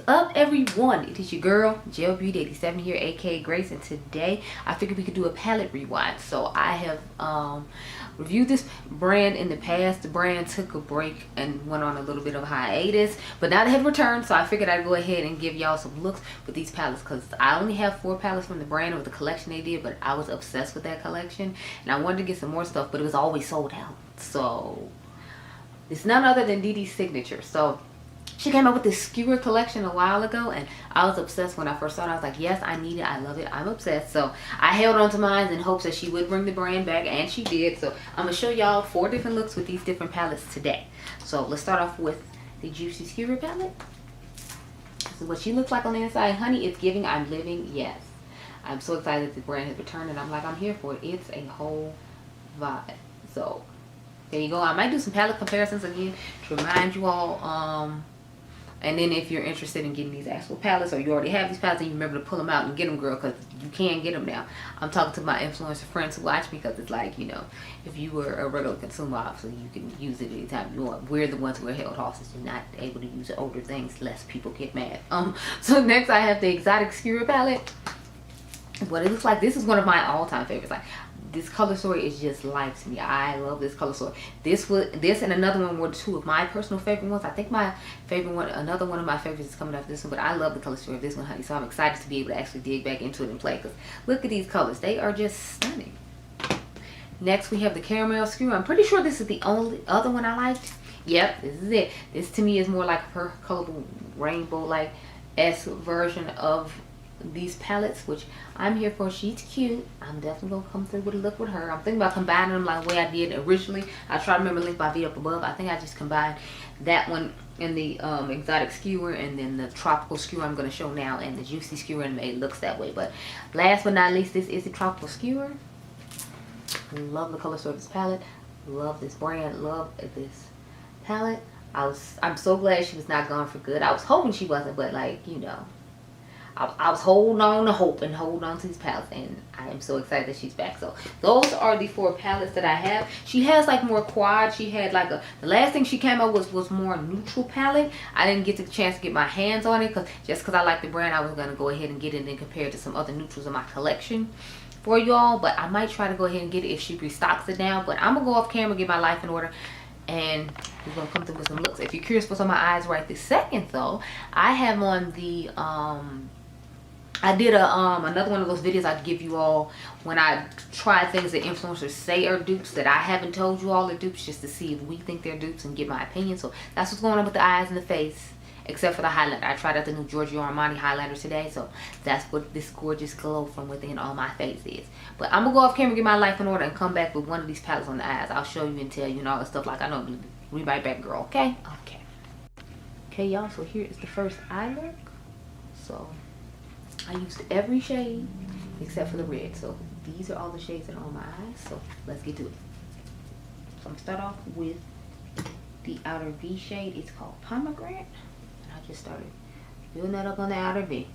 up, everyone? It is your girl Gel Beauty 87 here, aka Grace, and today I figured we could do a palette rewind. So I have reviewed this brand in the past. The brand took a break and went on a little bit of a hiatus, but now they have returned, so I figured I'd go ahead and give y'all some looks with these palettes, because I only have 4 palettes from the brand with the collection they did, but I was obsessed with that collection and I wanted to get some more stuff, but it was always sold out. So it's none other than Dede Signature. So she came up with this Skewer collection a while ago, and I was obsessed when I first saw it. I was like, yes, I need it. I love it. I'm obsessed. So I held on to mine in hopes that she would bring the brand back, and she did. So I'm going to show y'all 4 different looks with these different palettes today. So let's start off with the Juicy Skewer palette. This is what she looks like on the inside. Honey, it's giving I'm living. Yes. I'm so excited that the brand has returned, and I'm like, I'm here for it. It's a whole vibe. So there you go. I might do some palette comparisons again to remind you all. And then if you're interested in getting these actual palettes, or you already have these palettes and you remember to pull them out and get them, girl, because you can get them now. I'm talking to my influencer friends who watch me, because it's like, you know, if you were a regular consumer, obviously you can use it anytime you want. We're the ones who are held hostage and not able to use older things, lest people get mad. So next I have the Exotic Skewer palette. What it looks like, this is one of my all-time favorites. Like, this color story is just life to me. I love this color story. This and another one were 2 of my personal favorite ones. I think my favorite one, another one of my favorites is coming after this one, but I love the color story of this one, honey. So I'm excited to be able to actually dig back into it and play, because look at these colors. They are just stunning. Next we have the Caramel Skewer. I'm pretty sure this is the only other one I liked. Yep, this is it. This to me is more like her colorful rainbow like S version of these palettes, which I'm here for. She's cute. I'm definitely gonna come through with a look with her. I'm thinking about combining them like the way I did originally. I try to remember, link my video up above. I think I just combined that one in the Exotic Skewer, and then the Tropical Skewer I'm going to show now, and the Juicy Skewer, and it looks that way. But last but not least, this is the Tropical Skewer. Love the color story of this palette. Love this brand. Love this palette. I'm so glad she was not gone for good. I was hoping she wasn't, but like, you know, I was holding on to hope and holding on to these palettes, and I am so excited that she's back. So those are the 4 palettes that I have. She has like more quad. She had like the last thing she came out was more neutral palette. I didn't get the chance to get my hands on it, because I like the brand. I was going to go ahead and get it and compare it to some other neutrals in my collection for y'all, but I might try to go ahead and get it if she restocks it now. But I'm gonna go off camera, get my life in order, and we're gonna come through with some looks. If you're curious what's on my eyes right this second, though, I have on the I did another one of those videos I give you all when I try things that influencers say are dupes that I haven't told you all are dupes, just to see if we think they're dupes and get my opinion. So that's what's going on with the eyes and the face, except for the highlighter. I tried out the new Giorgio Armani highlighter today, so that's what this gorgeous glow from within on my face is. But I'm gonna go off camera, get my life in order, and come back with one of these palettes on the eyes. I'll show you and tell you and all that stuff like I know. We right back, girl. Okay? Okay, y'all. So here is the first eye look. So I used every shade except for the red. So these are all the shades that are on my eyes. So let's get to it. So I'm gonna start off with the outer V shade. It's called Pomegranate. And I just started building that up on the outer V.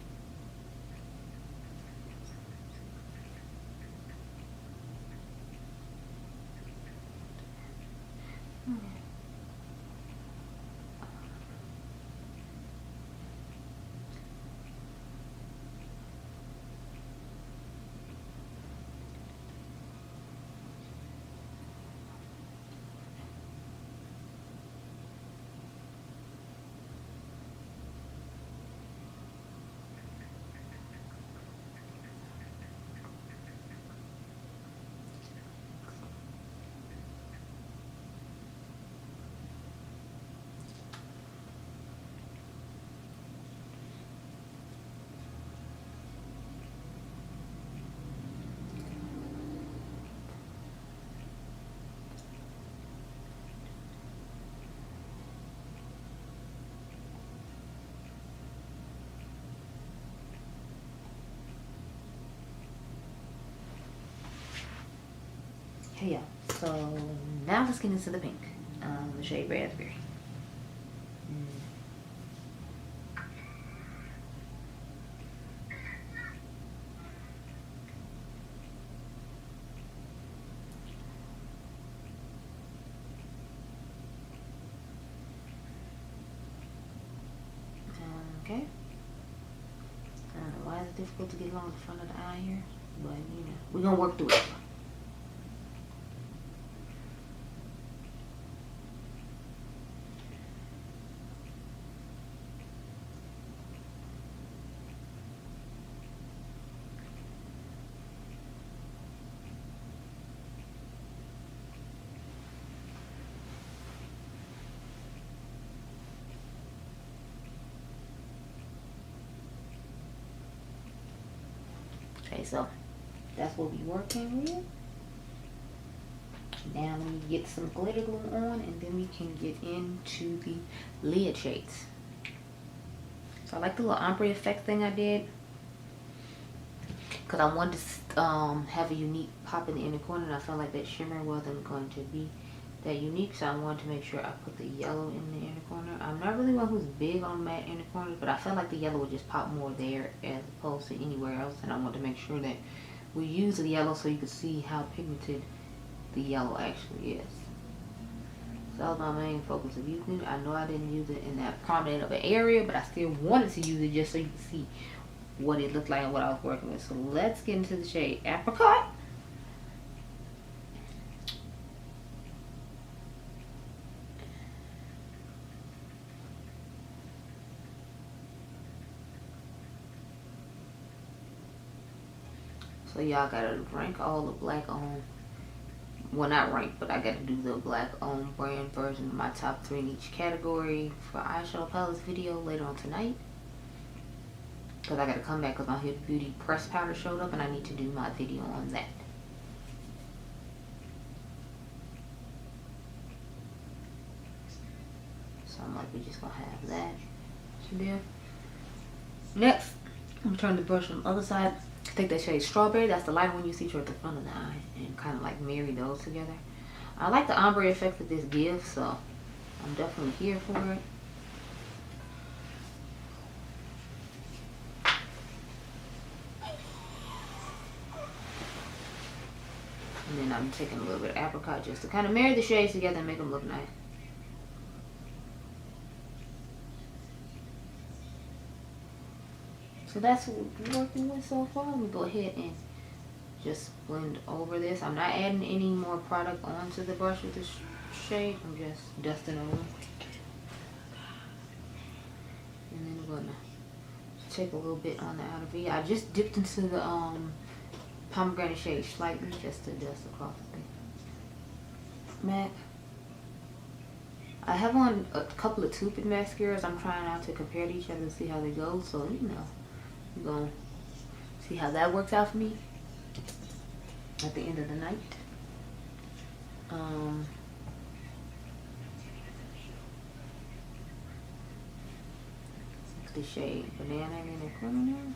Hey y'all, so now let's get into the pink, the shade Raspberry. Okay. of difficult to get along the front of the eye here, but you know, we're gonna work through it. Okay, so that's what we're working with. Now let me get some glitter glue on, and then we can get into the lid shades. So I like the little ombre effect thing I did, because I wanted to have a unique pop in the inner corner, and I felt like that shimmer wasn't going to be that unique, so I wanted to make sure I put the yellow in the inner corner. I'm not really one who's big on matte inner corners, but I felt like the yellow would just pop more there as opposed to anywhere else, and I wanted to make sure that we use the yellow so you can see how pigmented the yellow actually is. So that was my main focus of using it. I know I didn't use it in that prominent of an area, but I still wanted to use it just so you can see what it looked like and what I was working with. So let's get into the shade Apricot. So y'all gotta rank all the black on, well not rank, but I gotta do the black on brand version of my top 3 in each category for eyeshadow palettes video later on tonight. Because I gotta come back because my Huda Beauty press powder showed up and I need to do my video on that. So I'm like, we're just gonna have that. There. Next, I'm gonna turn the brush on the other side. Take that shade Strawberry. That's the lighter one you see toward the front of the eye, and kind of like marry those together. I like the ombre effect that this gives, so I'm definitely here for it. And then I'm taking a little bit of Apricot just to kind of marry the shades together and make them look nice. So that's what we're working with so far. Let me go ahead and just blend over this. I'm not adding any more product onto the brush with this shade. I'm just dusting over. And then we're gonna take a little bit on the outer V. I just dipped into the pomegranate shade slightly just to dust across the MAC. I have on a couple of Tupid mascaras. I'm trying out to compare to each other and see how they go. So, you know, we're gonna see how that works out for me at the end of the night. The shade Banana in the corner now,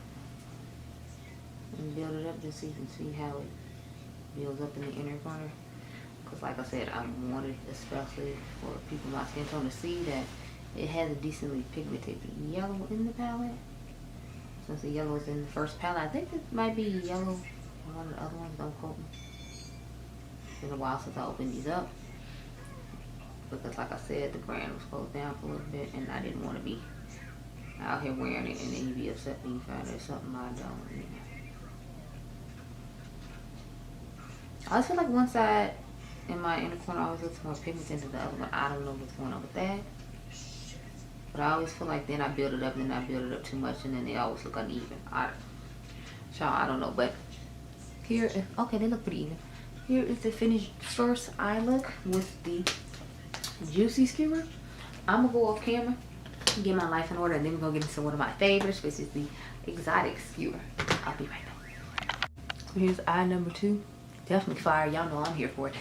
and build it up just so you can see how it builds up in the inner corner. Because like I said, I wanted, especially for people my skin tone, to see that it has a decently pigmented yellow in the palette. Since the yellow is in the first palette, I think it might be yellow. One of the other ones, don't quote me. It's been a while since I opened these up. Because like I said, the brand was closed down for a little bit and I didn't want to be out here wearing it and then you be upset when you find there's something I don't, you know. I always feel like one side in my inner corner always looks more pigmented than the other one. I don't know what's going on with that. But I always feel like then I build it up and then I build it up too much and then they always look uneven. I don't know, but here, okay, they look pretty even. Here is the finished first eye look with the Juicy Skewer. I'm gonna go off camera, get my life in order, and then we're gonna get into one of my favorites, which is the Exotic Skewer. I'll be right back. So here's eye number 2. Definitely fire. Y'all know I'm here for it.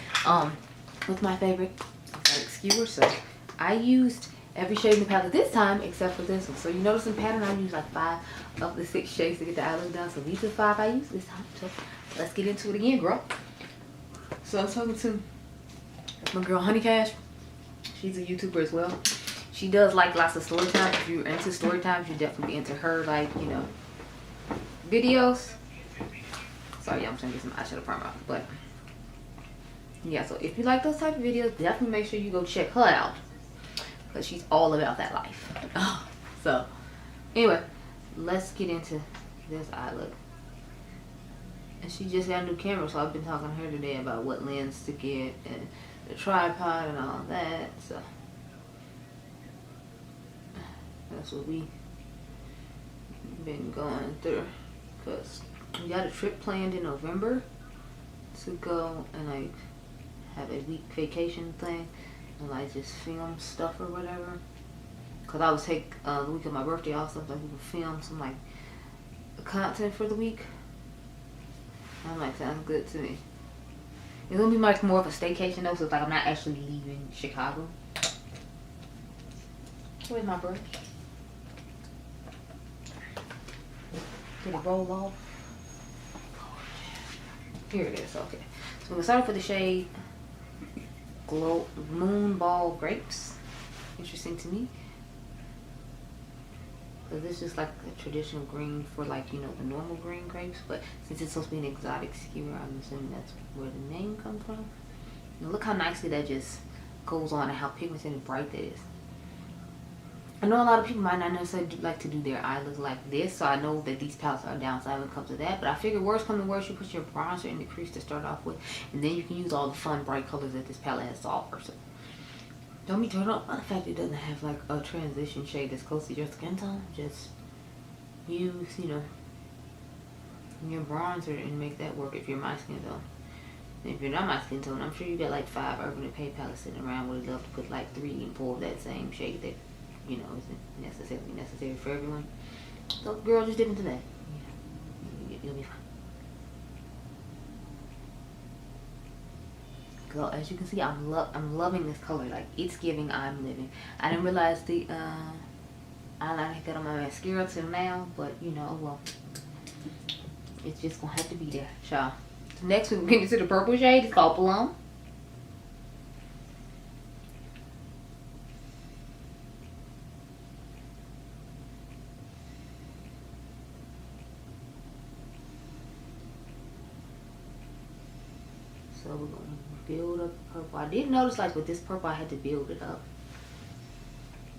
With my favorite Exotic Skewer. So I used every shade in the palette this time except for this one. So you notice in pattern I used like 5 of the 6 shades to get the eye look done. So these are 5 I used this time. So let's get into it again, girl. So I was talking to my girl Honey Cash. She's a YouTuber as well. She does like lots of story times. If you're into story times, you're definitely into her, like, you know, videos. Sorry, I'm trying to get some eyeshadow primer, but yeah, so if you like those type of videos, definitely make sure you go check her out because she's all about that life. So anyway, let's get into This eye look. And she just got a new camera, so I've been talking to her today about what lens to get and the tripod and all that. So that's what we been going through, because we got a trip planned in November to go and like have a week vacation thing and like just film stuff or whatever. Cause I would take the week of my birthday off, so like we would film some like content for the week. I'm like, sounds good to me. It's gonna be much more of a staycation though, so it's like I'm not actually leaving Chicago. Where's my brush? Did it roll off? Here it is. Okay. So I'm gonna start off with the shade Moonball Grapes. Interesting to me. So this is like a traditional green for like, you know, the normal green grapes, but since it's supposed to be an exotic skewer, I'm assuming that's where the name comes from. Now look how nicely that just goes on and how pigmented and bright that is. I know a lot of people might not necessarily like to do their eye look like this, so I know that these palettes are downside when it comes to that, but I figure worst come to worst, you put your bronzer in the crease to start off with, and then you can use all the fun bright colors that this palette has to offer. So don't be turned off by the fact it doesn't have like a transition shade that's close to your skin tone. Just use, you know, your bronzer and make that work if you're my skin tone. And if you're not my skin tone, I'm sure you got like 5 Urban Decay palettes sitting around where they love to put like 3 and 4 of that same shade that, you know, isn't necessarily necessary for everyone. So girl, just dip into that. Yeah, you'll be fine. Girl, as you can see, I'm loving this color. Like, it's giving I'm living. I didn't realize the eyeliner I got on my mascara till now, but you know, well, it's just gonna have to be there, y'all. So next we're getting into the purple shade. It's called Plum. So we're gonna build up purple. I did notice like with this purple I had to build it up,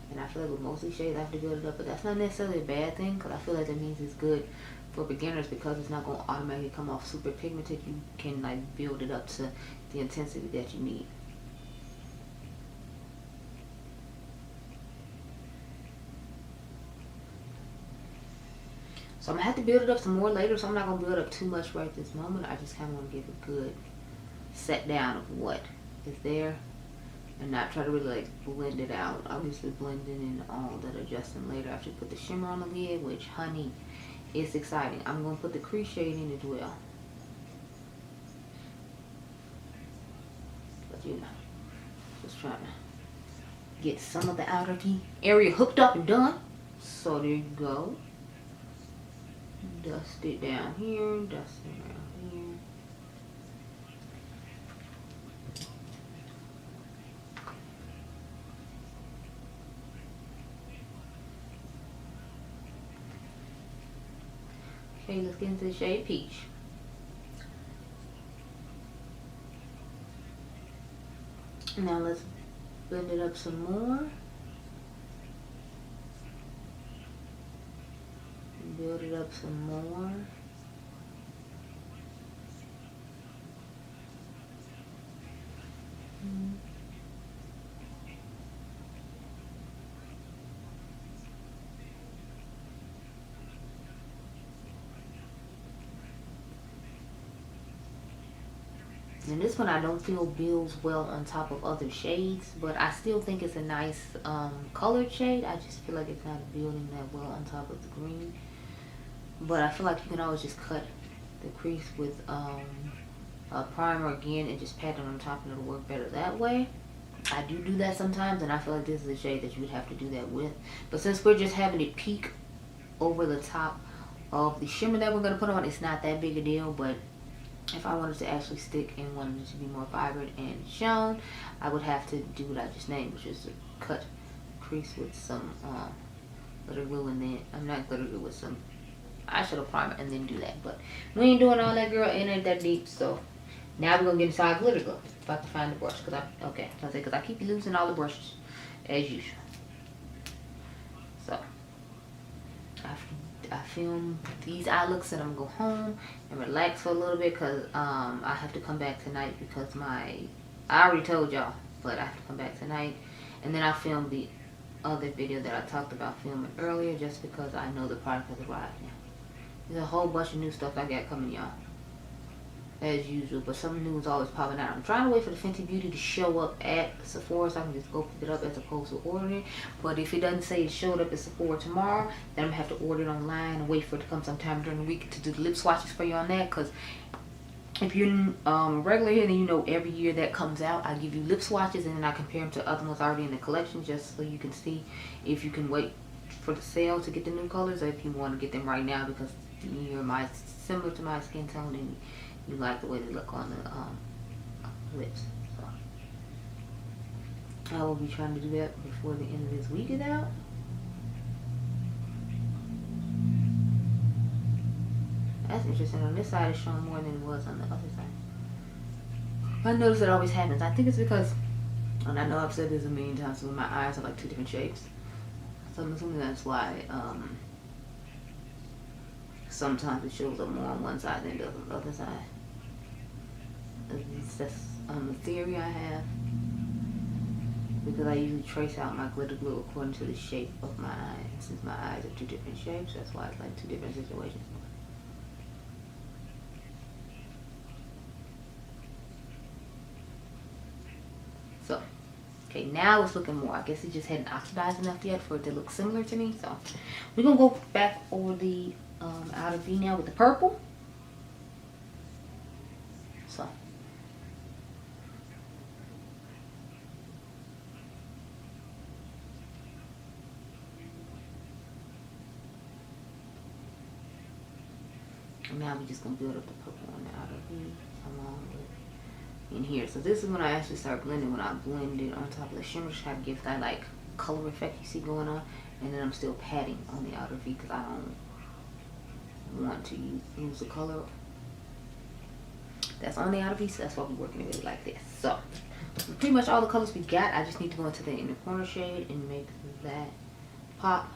and I feel like with mostly shades I have to build it up, but that's not necessarily a bad thing, because I feel like that means it's good for beginners because it's not going to automatically come off super pigmented. You can like build it up to the intensity that you need. So I'm gonna have to build it up some more later, so I'm not gonna build up too much right this moment. I just kind of want to give a good set down of what is there and not try to really like blend it out. Obviously blending in all that adjusting later after you put the shimmer on the lid, which honey, it's exciting. I'm gonna put the crease shade in as well, but you know, just trying to get some of the outer area hooked up and done. So there you go. Dust it down here, dust it around here. Okay, let's get into the shade Peach. Now let's blend it up some more. Build it up some more. And this one I don't feel builds well on top of other shades, but I still think it's a nice colored shade. I just feel like it's not building that well on top of the green. But I feel like you can always just cut the crease with a primer again and just pat it on top, and it'll work better that way. I do that sometimes, and I feel like this is a shade that you would have to do that with. But since we're just having it peek over the top of the shimmer that we're going to put on, it's not that big a deal. But if I wanted to actually stick and wanted it to be more vibrant and shown, I would have to do what I just named, which is to cut crease with some glitter glue, and then I'm not glitter glue, with some eyeshadow primer, and then do that. But we ain't doing all that, girl. It ain't that deep. So now we're gonna get inside glitter glue. About to find the brush, because I keep losing all the brushes as usual. So I film these eye looks and I'm gonna go home and relax for a little bit, because I have to come back tonight because I already told y'all, but I have to come back tonight, and then I filmed the other video that I talked about filming earlier, just because I know the product has arrived now. There's a whole bunch of new stuff I got coming, y'all, as usual, but something new is always popping out. I'm trying to wait for the Fenty Beauty to show up at Sephora so I can just go pick it up as opposed to ordering it. But if it doesn't say it showed up at Sephora tomorrow, then I'm gonna have to order it online and wait for it to come sometime during the week to do the lip swatches for you on that. Because if you're regular here, then you know every year that comes out, I give you lip swatches and then I compare them to other ones already in the collection, just so you can see if you can wait for the sale to get the new colors, or if you want to get them right now because you're similar to my skin tone and you like the way they look on the lips. So I will be trying to do that before the end of this week is out. That's interesting. On this side it's showing more than it was on the other side. I notice it always happens. I think it's because, and I know I've said this a million times, but my eyes are like two different shapes. So I'm assuming that's why sometimes it shows up more on one side than it does on the other side. At least that's the theory I have, because I usually trace out my glitter glue according to the shape of my eyes. Since my eyes are two different shapes, that's why it's like two different situations. So, okay, now it's looking more. I guess it just hadn't oxidized enough yet for it to look similar to me. So, we're gonna go back over the outer V now with the purple. So. Now we're just going to build up the purple on the outer V along with in here. So this is when I actually start blending, when I blend it on top of the shimmer to try to give that like color effect you see going on. And then I'm still patting on the outer V because I don't want to lose the color that's on the outer V. So that's why we're working with it like this. So pretty much all the colors we got. I just need to go into the inner corner shade and make that pop.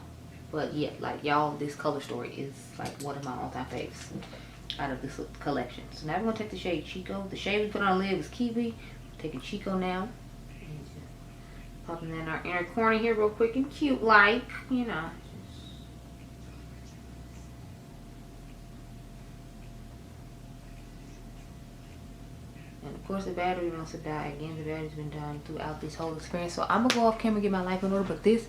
But yeah, like y'all, this color story is like one of my all-time faves out of this collection. So now we're gonna take the shade Chico. The shade we put on the lid was Kiwi. We're taking Chico now. And just popping that in our inner corner here real quick and cute, like, you know. And of course the battery wants to die again. The battery's been dying throughout this whole experience. So I'm gonna go off camera and get my life in order, but this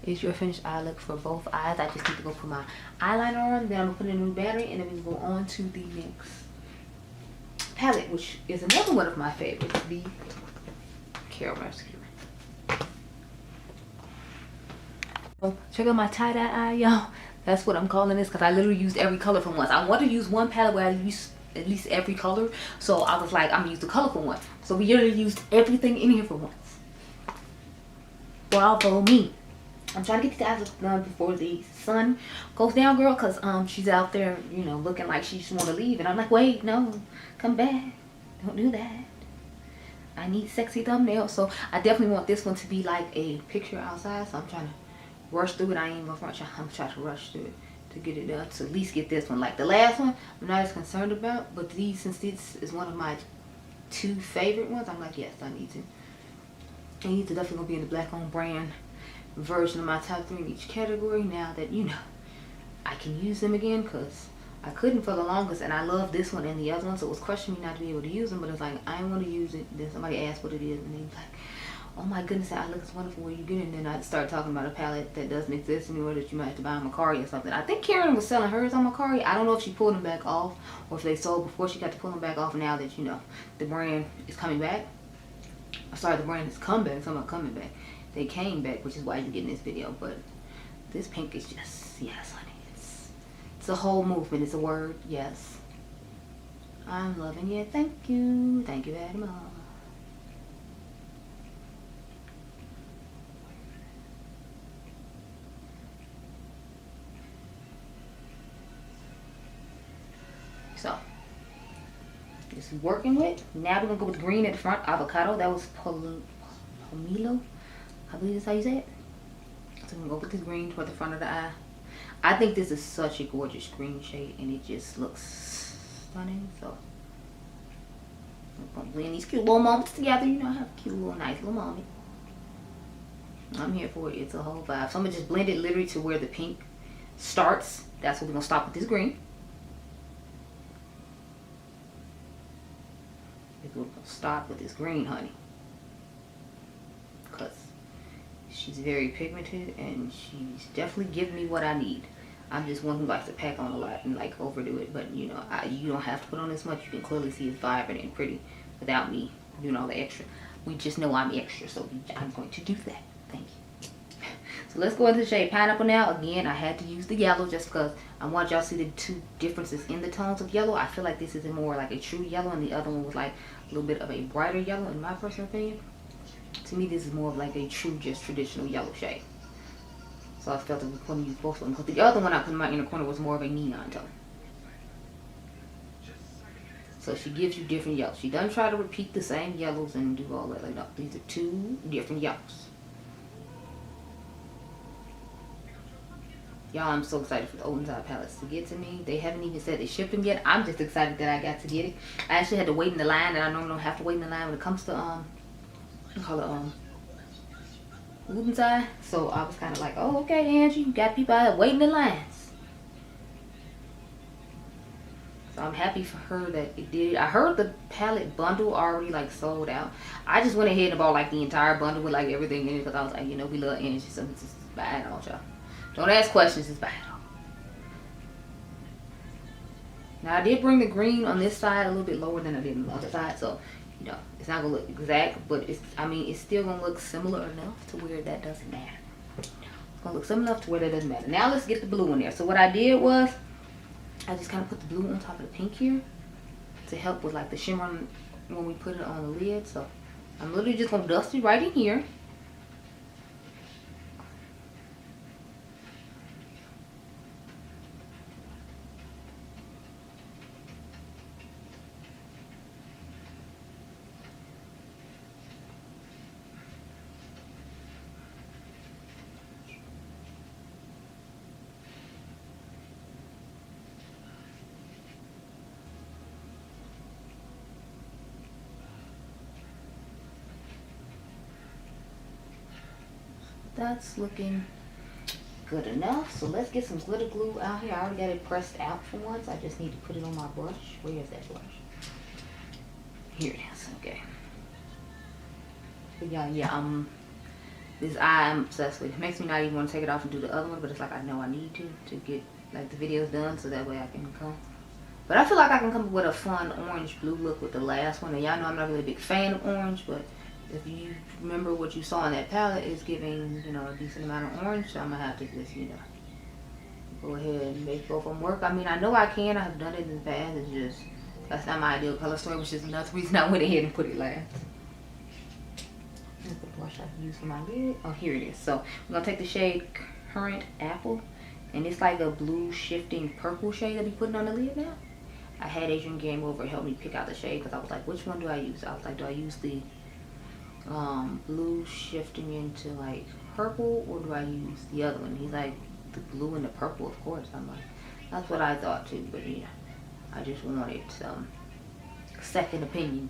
is your finished eye look for both eyes. I just need to go put my eyeliner on, then I'm gonna put in a new battery, and then we can go on to the next palette, which is another one of my favorites, the Caramel Mascara. So check out my tie-dye eye, y'all. That's what I'm calling this, because I literally used every color for once. I want to use one palette where I use at least every color, so I was like, I'm gonna use the colorful one. So we literally used everything in here for once. Bravo me. I'm trying to get these eyes done before the sun goes down, girl, because she's out there, you know, looking like she just want to leave. And I'm like, wait, no, come back. Don't do that. I need sexy thumbnails. So I definitely want this one to be like a picture outside. So I'm trying to rush through it. I ain't gonna rush. I'm gonna try to rush through it to get it done. To at least get this one. Like the last one, I'm not as concerned about. But these, since this is one of my two favorite ones, I'm like, yes, I need to. And these are definitely gonna be in the black owned brand version of my top 3 in each category, now that, you know, I can use them again, because I couldn't for the longest, and I love this one and the other one, so it was crushing me not to be able to use them. But it's like, I want to use it. Then somebody asked what it is, and they was like, oh my goodness, that look is wonderful, where you get it? And then I started talking about a palette that doesn't exist anywhere, that you might have to buy on Macari or something. I think Karen was selling hers on Macari. I don't know if she pulled them back off, or if they sold before she got to pull them back off, now that, you know, the brand is coming back. Sorry, the brand has come back. I'm not coming back. They came back, which is why you're getting this video. But this pink is just, yes, honey. It's a whole movement. It's a word. Yes. I'm loving it. Thank you. Thank you very much. So, this is working with. Now we're going to go with green at the front. Avocado. That was Pomelo. I believe that's how you say it. So I'm going to go with this green toward the front of the eye. I think this is such a gorgeous green shade, and it just looks stunning. So I'm gonna blend these cute little moments together. You know, I have a cute little nice little moment. I'm here for it. It's a whole vibe. So I'm gonna just blend it literally to where the pink starts. That's where we're gonna stop with this green. We're gonna stop with this green, honey, because she's very pigmented and she's definitely giving me what I need. I'm just one who likes to pack on a lot and like overdo it, but you know, you don't have to put on this much. You can clearly see it's vibrant and pretty without me doing all the extra. We just know I'm extra, so I'm going to do that. Thank you. So let's go into the shade Pineapple now. Again, I had to use the yellow just because I want y'all to see the two differences in the tones of yellow. I feel like this is more like a true yellow, and the other one was like a little bit of a brighter yellow in my personal opinion. To me, this is more of like a true, just traditional yellow shade. So I felt that we couldn't use both of them, because the other one I put in my inner corner was more of a neon tone. So she gives you different yellows. She doesn't try to repeat the same yellows and do all that. Like, no, these are two different yellows. Y'all, I'm so excited for the Old Inside palettes to get to me. They haven't even said they shipped them yet. I'm just excited that I got to get it. I actually had to wait in the line, and I normally don't have to wait in the line when it comes to Old Inside. So I was kind of like, oh, okay, Angie, you got people out there waiting in lines. So I'm happy for her that it did. I heard the palette bundle already like sold out. I just went ahead and bought like the entire bundle with like everything in it, because I was like, you know, we love Angie, so just buy it all, y'all. Don't ask questions, just buy it all. Now I did bring the green on this side a little bit lower than I did on the other side, so you know, it's not gonna look exact, but it's, I mean, it's still gonna look similar enough to where that doesn't matter. It's gonna look similar enough to where that doesn't matter. Now let's get the blue in there. So what I did was, I just kind of put the blue on top of the pink here to help with like the shimmer when we put it on the lid. So I'm literally just gonna dust it right in here. That's looking good enough. So let's get some glitter glue out here. I already got it pressed out for once. I just need to put it on my brush. Where is that brush? Here it is. Okay. But yeah, this eye I'm obsessed with. It makes me not even want to take it off and do the other one, but it's like I know I need to get like the videos done, so that way I can come. But I feel like I can come up with a fun orange blue look with the last one. And y'all know I'm not really a big fan of orange, but if you remember what you saw in that palette is giving, you know, a decent amount of orange, so I'm gonna have to just, you know, go ahead and make both of them work. I mean, I know I can. I have done it in the past. It's just, that's not my ideal color story, which is another reason I went ahead and put it last. That's the brush I use for my lid. Oh, here it is. So we're gonna take the shade Current Apple, and it's like a blue shifting purple shade that we putting on the lid now. I had Adriangameover help me pick out the shade, because I was like, which one do I use? I was like, do I use the blue shifting into like purple, or do I use the other one? He's like, the blue and the purple, of course. I'm like, that's what I thought too, but yeah, I just wanted some second opinion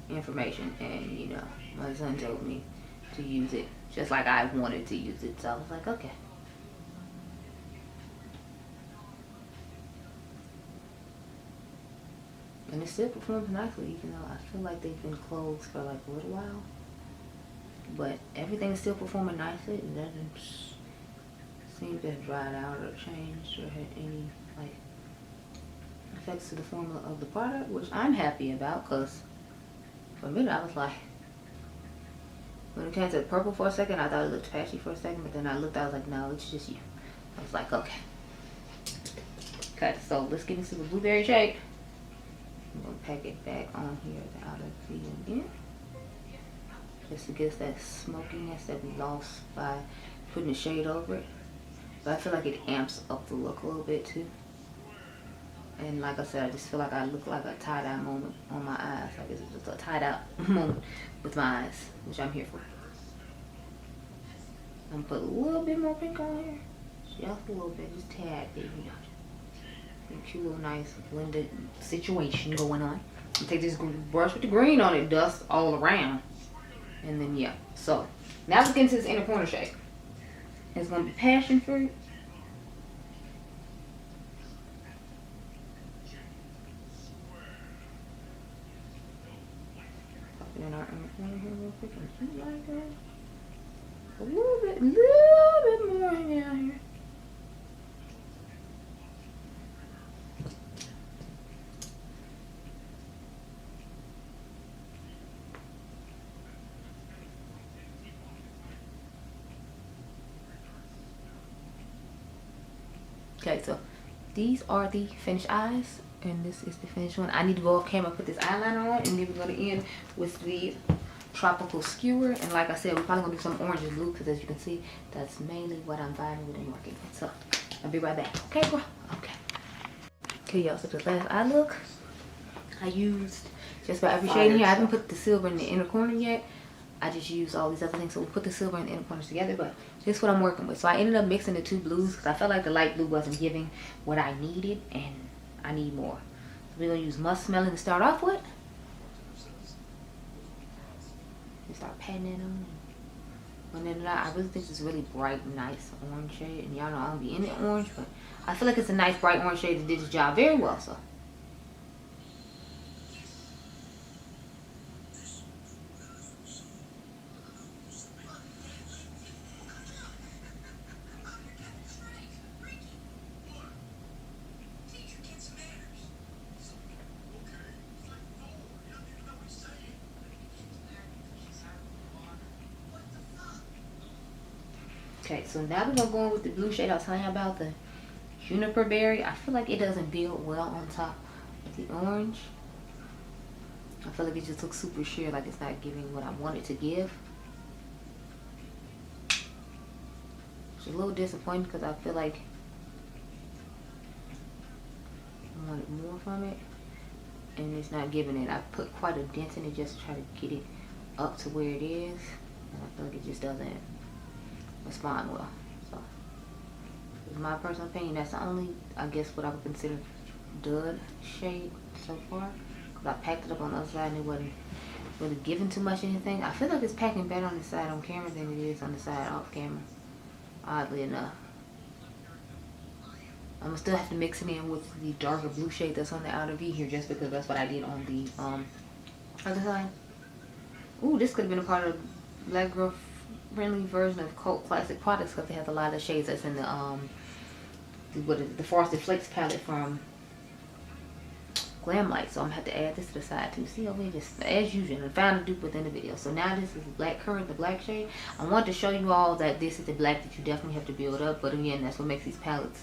information, and you know, my son told me to use it just like I wanted to use it, so I was like, okay. And it still performs nicely, even though I feel like they've been closed for like a little while. But everything's still performing nicely. It doesn't seem to have dried out or changed or had any like effects to the formula of the product, which I'm happy about, because for a minute I was like, when it came to the purple for a second, I thought it looked patchy for a second, but then I looked, I was like, no, it's just you. I was like, okay. Okay, so let's get into the blueberry shade. I'm going to pack it back on here at the outer V and in, just to get that smokiness that we lost by putting the shade over it. But I feel like it amps up the look a little bit too. And like I said, I just feel like I look like a tie-dye moment on my eyes. Like it's just a tie-dye moment with my eyes, which I'm here for. I'm gonna put a little bit more pink on here. Just a little bit, just tad bit, you know. Cute little nice blended situation going on. And take this brush with the green on it, dust all around. And then yeah. So now let's get into this inner corner shade. It's gonna be passion fruit. Pop it in our inner corner here real quick. And like that. A little bit more down here. Okay, so these are the finished eyes, and this is the finished one. I need to go off camera, put this eyeliner on, and then we're going to end with the tropical skewer. And like I said, we're probably going to do some orange and blue, because as you can see, that's mainly what I'm vibing with and working with. So I'll be right back. Okay, bro? Okay. Okay, y'all, so the last eye look, I used just about every shade in here. I haven't put the silver in the inner corner yet. I just used all these other things, so we'll put the silver and the inner corners together, but this is what I'm working with. So I ended up mixing the two blues because I felt like the light blue wasn't giving what I needed, and I need more. So we're going to use Musk Smelling to start off with. And start patting it on. And then I really think it's really bright, nice orange shade, and y'all know I don't be in it orange, but I feel like it's a nice bright orange shade that did the job very well, so. Okay, so now we're going to go in with the blue shade I was telling you about, the Juniper Berry. I feel like it doesn't build well on top of the orange. I feel like it just looks super sheer, like it's not giving what I want it to give. It's a little disappointing because I feel like I wanted more from it, and it's not giving it. I put quite a dent in it just to try to get it up to where it is, and I feel like it just doesn't respond well. So in my personal opinion, that's the only, I guess, what I would consider dud shade so far, because I packed it up on the other side and it wasn't really giving too much anything. I feel like it's packing better on the side on camera than it is on the side off camera, oddly enough. I'm gonna still have to mix it in with the darker blue shade that's on the outer V here, just because that's what I did on the other side. Ooh, this could have been a part of Black Girl Friendly version of Cult Classic Products, because they have a lot of shades that's in the Frosted Flakes palette from Glam Light. So I'm gonna have to add this to the side too. See over here, just as usual, I found a dupe within the video. So now this is Black Currant, the black shade. I wanted to show you all that this is the black that you definitely have to build up, but again, that's what makes these palettes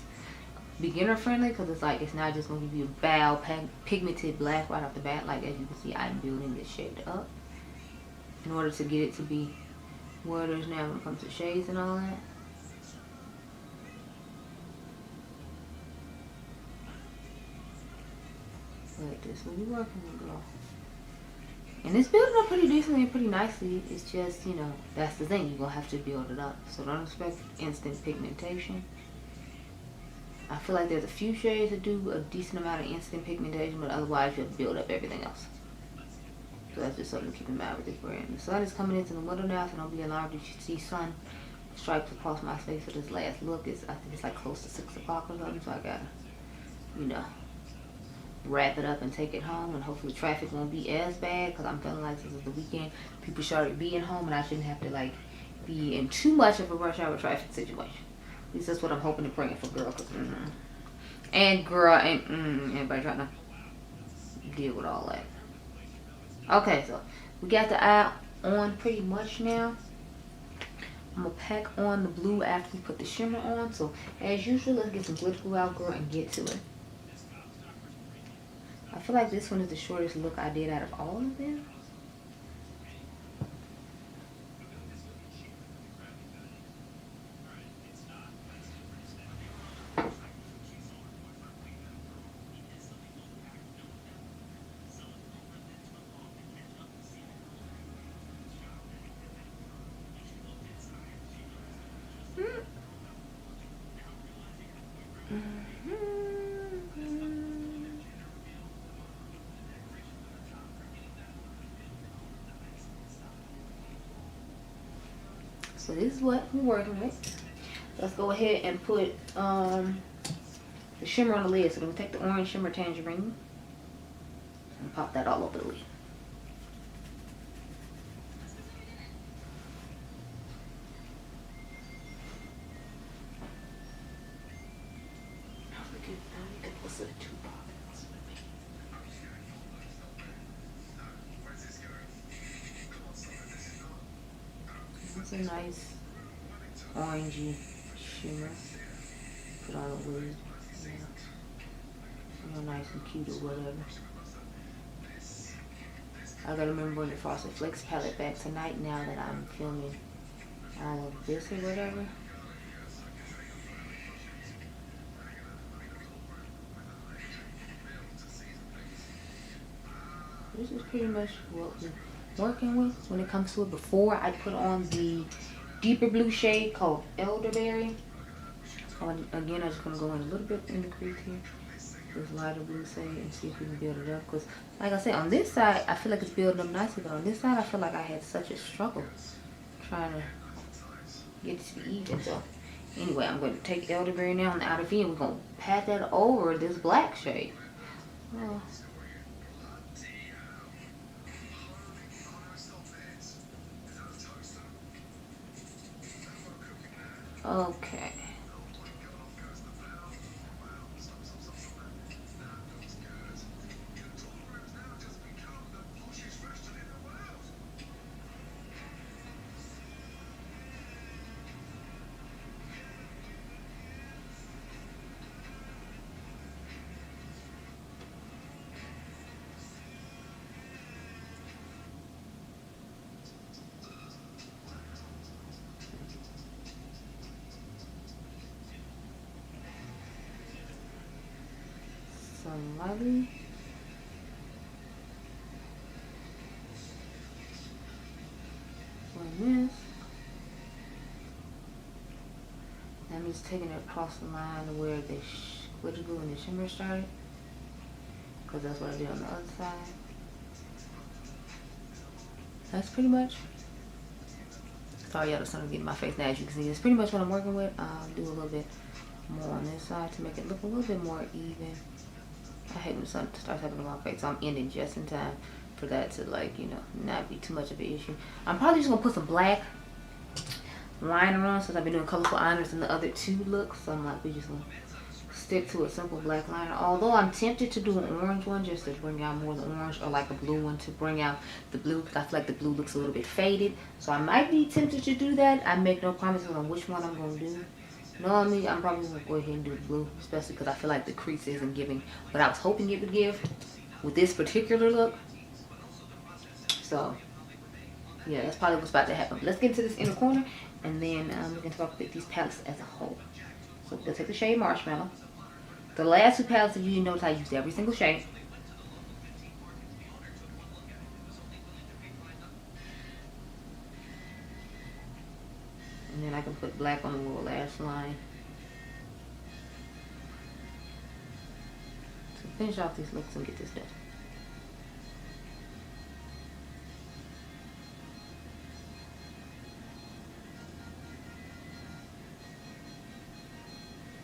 beginner friendly, because it's like it's not just gonna give you a bow pigmented black right off the bat. Like as you can see, I'm building this shade up in order to get it to be where it is now when it comes to shades and all that. Like this, when you're working with glow. And it's building up pretty decently and pretty nicely. It's just, you know, that's the thing. You're going to have to build it up. So don't expect instant pigmentation. I feel like there's a few shades that do a decent amount of instant pigmentation, but otherwise you have to build up everything else. So that's just something to keep in mind with this brand. The sun is coming into the window now, so don't be alarmed if you see sun stripes across my face for this last look. I think it's like close to 6 o'clock or something, so I gotta, you know, wrap it up and take it home, and hopefully traffic won't be as bad, because I'm feeling like this is the weekend. People should be at home, and I shouldn't have to like be in too much of a rush hour traffic situation. At least that's what I'm hoping and praying for, girl. Cause, and girl, and everybody trying to deal with all that. Okay, so we got the eye on pretty much now. I'm gonna pack on the blue after we put the shimmer on. So as usual, let's get some glitter glue out, girl, and get to it. I feel like this one is the shortest look I did out of all of them. So this is what we're working with. Let's go ahead and put the shimmer on the lid. So we're gonna take the orange shimmer tangerine and pop that all over the lid. It's a nice orangey shimmer. Put on the lid. Yeah. Real nice and cute or whatever. I gotta remember bring the Frosted Flakes palette back tonight now that I'm filming all of this or whatever. This is pretty much what we're working with when it comes to it. Before I put on the deeper blue shade called Elderberry. Again, I'm just gonna go in a little bit in the crease here. This lighter blue shade and see if we can build it up. Because like I said, on this side I feel like it's building up nicely, but on this side I feel like I had such a struggle trying to get it to be even. So anyway, I'm going to take Elderberry now on the outer V and we're going to pat that over this black shade. Okay. Some lighting. On this. I'm just taking it across the line to where the glitter glue and the shimmer started. Because that's what I did on the other side. That's pretty much. Sorry y'all, the sun is getting in my face now, as you can see. It's pretty much what I'm working with. Do a little bit more on this side to make it look a little bit more even. I hate when the sun starts happening on my face, so I'm ending just in time for that to, like, you know, not be too much of an issue. I'm probably just gonna put some black liner on since I've been doing colorful liners in the other two looks. So I'm like, we're just gonna stick to a simple black liner. Although I'm tempted to do an orange one just to bring out more of the orange, or like a blue one to bring out the blue, because I feel like the blue looks a little bit faded. So I might be tempted to do that. I make no promises on which one I'm gonna do. Knowing me, I'm probably gonna go ahead and do the blue, especially because I feel like the crease isn't giving what I was hoping it would give with this particular look. So yeah, that's probably what's about to happen. Let's get into this inner corner, and then we can talk about these palettes as a whole. So we'll take the shade Marshmallow. The last two palettes, if you notice, I used every single shade. And then I can put black on the little lash line. So finish off these looks and get this done.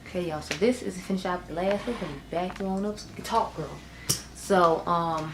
Okay, y'all, so this is to finish out the last look and back you on up so we can talk, girl. So I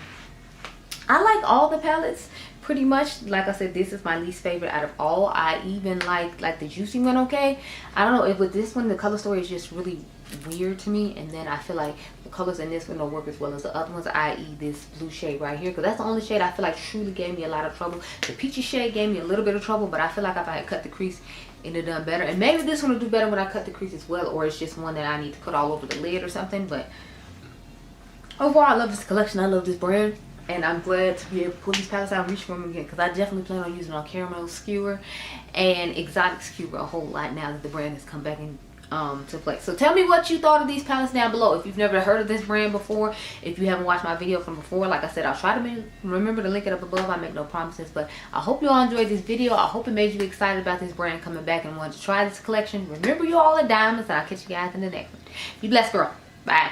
like all the palettes pretty much. Like I said, this is my least favorite out of all. I even like the juicy one. Okay, I don't know if with this one the color story is just really weird to me, and then I feel like the colors in this one don't work as well as the other ones, i.e. this blue shade right here, because that's the only shade I feel like truly gave me a lot of trouble. The peachy shade gave me a little bit of trouble, but I feel like if I had cut the crease, it'd have done better. And maybe this one will do better when I cut the crease as well, or it's just one that I need to put all over the lid or something. But overall, I love this collection. I love this brand, and I'm glad to be able to pull these palettes out and reach for them again, because I definitely plan on using on Caramel Skewer and Exotic Skewer a whole lot now that the brand has come back in to play. So tell me what you thought of these palettes down below. If you've never heard of this brand before, if you haven't watched my video from before, like I said, I'll try to remember to link it up above. I make no promises, but I hope you all enjoyed this video. I hope it made you excited about this brand coming back and wanted to try this collection. Remember, you all are diamonds, and I'll catch you guys in the next one. Be blessed, girl. Bye.